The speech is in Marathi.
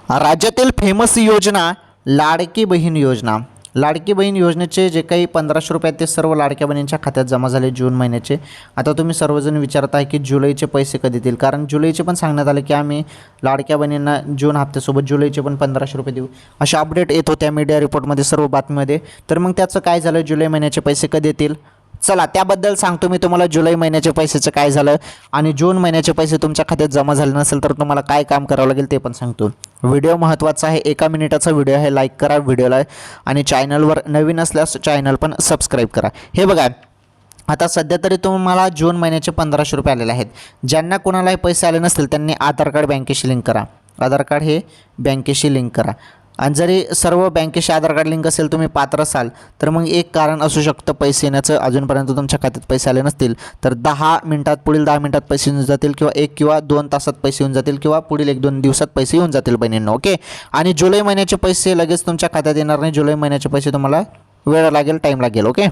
राज्यातील फेमस योजना लाडकी बहीण योजना. लाडकी बहीण योजनेचे जे काही 1500 रुपये आहेत ते सर्व लाडक्या बहिणींच्या खात्यात जमा झाले जून महिन्याचे. आता तुम्ही सर्वजण विचारत आहे की जुलैचे पैसे कधी देतील, कारण जुलैचे पण सांगण्यात आले की आम्ही लाडक्या बहिणींना जून हप्त्यासोबत जुलैचे पण 1500 रुपये देऊ, अशा अपडेट येत होत्या मीडिया रिपोर्टमध्ये सर्व बातमीमध्ये. तर मग त्याचं काय झालं, जुलै महिन्याचे पैसे कधी येतील, चला त्याबद्दल सांगतो मी तुम्हाला. जुलै महिन्याच्या पैशाचं काय झालं आणि जून महिन्याचे पैसे तुमच्या खात्यात जमा झाले नसेल तर तुम्हाला काय काम करावं लागेल ते पण सांगतो. व्हिडिओ महत्त्वाचा आहे, 1 मिनिटाचा व्हिडिओ आहे. लाईक करा व्हिडिओला आणि चॅनलवर नवीन असल्यास चॅनल पण सबस्क्राईब करा. हे बघा, आता सध्या तरी तुम्हाला जून महिन्याचे 1500 रुपये आलेले आहेत. ज्यांना कोणालाही पैसे आले नसतील त्यांनी आधार कार्ड बँकेशी लिंक करा. आधार कार्ड हे बँकेशी लिंक करा. आणि जरी सर्व बँकेशी आधार कार्ड लिंक असेल, तुम्ही पात्र असाल, तर मग एक कारण असू शकतं पैसे येण्याचं. अजूनपर्यंत तुमच्या खात्यात पैसे आले नसतील तर 10 मिनिटात, पुढील 10 मिनिटात पैसे येऊन जातील, किंवा 1 किंवा 2 तासात पैसे येऊन जातील, किंवा पुढील 1-2 दिवसात पैसे येऊन जातील बहिणींनो. ओके. आणि जुलै महिन्याचे पैसे लगेच तुमच्या खात्यात येणार नाही. जुलै महिन्याचे पैसे तुम्हाला वेळ लागेल, टाईम लागेल. ओके.